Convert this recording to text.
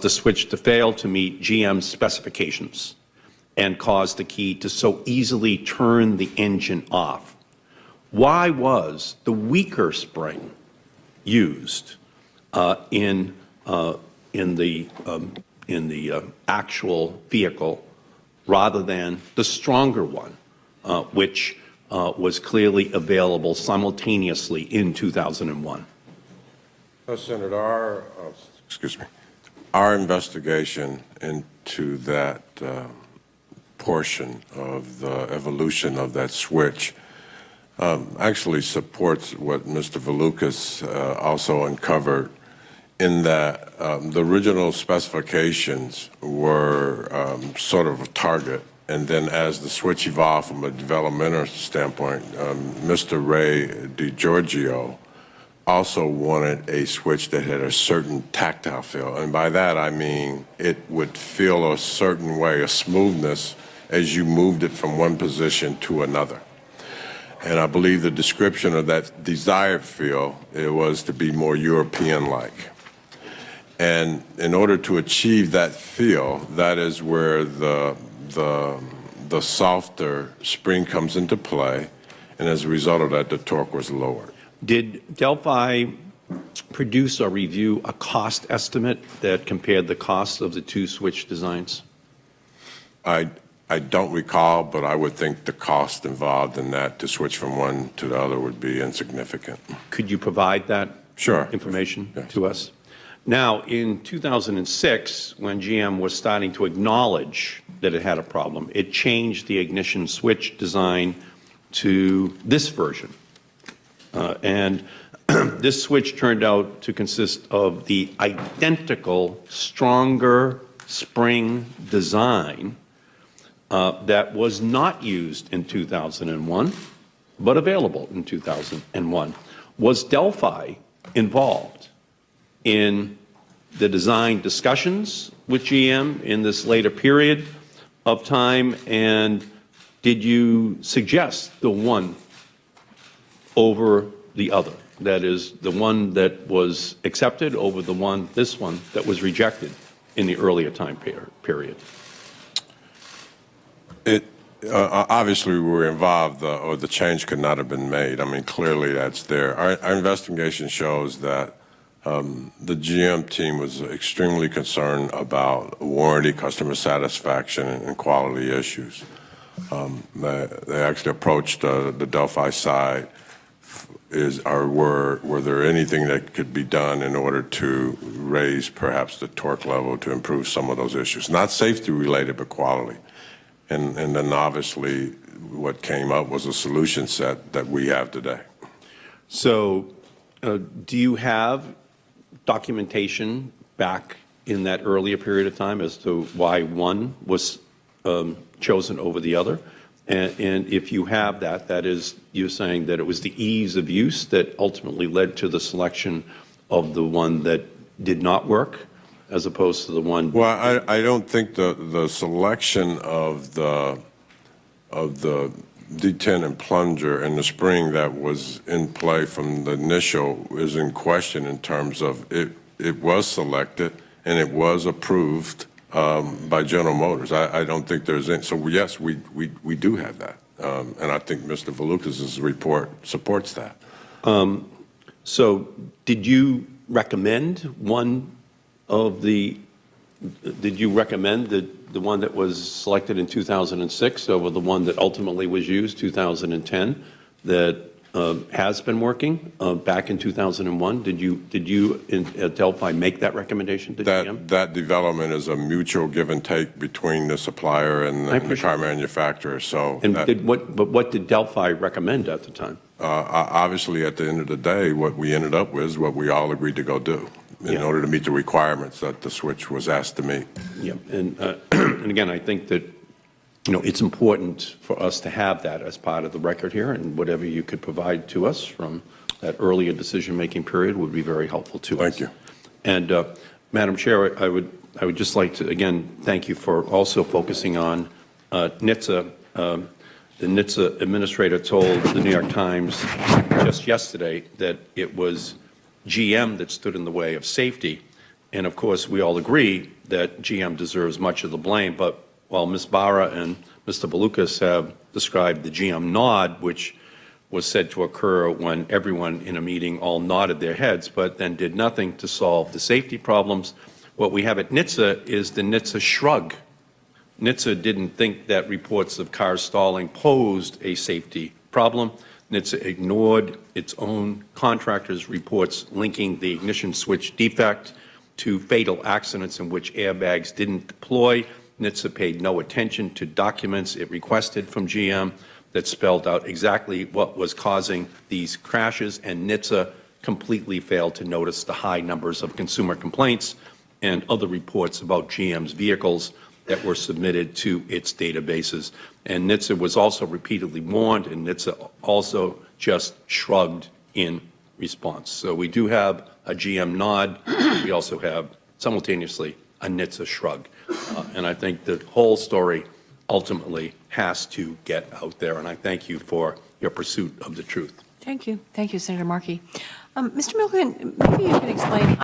the switch to fail to meet GM's specifications and caused the key to so easily turn the engine off. Why was the weaker spring used in the actual vehicle rather than the stronger one, which was clearly available simultaneously in 2001? Senator, our investigation into that portion of the evolution of that switch actually supports what Mr. Valoukas also uncovered, in that the original specifications were sort of a target, and then as the switch evolved from a developmental standpoint, Mr. Ray DiGiorgio also wanted a switch that had a certain tactile feel. And by that I mean it would feel a certain way, a smoothness, as you moved it from one position to another. And I believe the description of that desired feel, it was to be more European-like. And in order to achieve that feel, that is where the softer spring comes into play, and as a result of that, the torque was lowered. Did Delphi produce or review a cost estimate that compared the costs of the two switch designs? I don't recall, but I would think the cost involved in that to switch from one to the other would be insignificant. Could you provide that information to us? Now, in 2006, when GM was starting to acknowledge that it had a problem, it changed the ignition switch design to this version. And this switch turned out to consist of the identical, stronger spring design that was not used in 2001, but available in 2001. Was Delphi involved in the design discussions with GM in this later period of time, and did you suggest the one over the other? That is, the one that was accepted over the one, this one, that was rejected in the earlier time period? Obviously, we were involved, or the change could not have been made. I mean, clearly that's there. Our investigation shows that the GM team was extremely concerned about warranty, customer satisfaction, and quality issues. They actually approached the Delphi side. Were there anything that could be done in order to raise perhaps the torque level to improve some of those issues? Not safety related, but quality. And then obviously what came up was a solution set that we have today. So do you have documentation back in that earlier period of time as to why one was chosen over the other? And if you have that, that is, you're saying that it was the ease of use that ultimately led to the selection of the one that did not work, as opposed to the one? Well, I don't think the selection of the D10 and plunger and the spring that was in play from the initial is in question in terms of it was selected and it was approved by General Motors. I don't think there's any. So yes, we do have that, and I think Mr. Valoukas' report supports that. So did you recommend one of the? Did you recommend the one that was selected in 2006 over the one that ultimately was used 2010 that has been working back in 2001? Did you at Delphi make that recommendation to GM? That development is a mutual give and take between the supplier and the car manufacturer. So, what did Delphi recommend at the time? Obviously, at the end of the day, what we ended up with is what we all agreed to go do in order to meet the requirements that the switch was asked to meet. Yeah, and again, I think that it's important for us to have that as part of the record here, and whatever you could provide to us from that earlier decision-making period would be very helpful to us. Thank you. And Madam Chair, I would just like to again thank you for also focusing on NHTSA. The NHTSA administrator told the New York Times just yesterday that it was GM that stood in the way of safety, And of course, we all agree that GM deserves much of the blame, but while Ms. Barra and Mr. Balukas have described the GM nod, which was said to occur when everyone in a meeting all nodded their heads, but then did nothing to solve the safety problems, what we have at NHTSA is the NHTSA shrug. NHTSA didn't think that reports of cars stalling posed a safety problem. NHTSA ignored its own contractors' reports linking the ignition switch defect to fatal accidents in which airbags didn't deploy. NHTSA paid no attention to documents it requested from GM that spelled out exactly what was causing these crashes, and NHTSA completely failed to notice the high numbers of consumer complaints and other reports about GM's vehicles that were submitted to its databases. And NHTSA was also repeatedly warned, and NHTSA also just shrugged in response. So we do have a GM nod. We also have simultaneously a NHTSA shrug. And I think the whole story ultimately has to get out there, and I thank you for your pursuit of the truth. Thank you. Thank you, Senator Markey. Mr. Milken, maybe you can explain,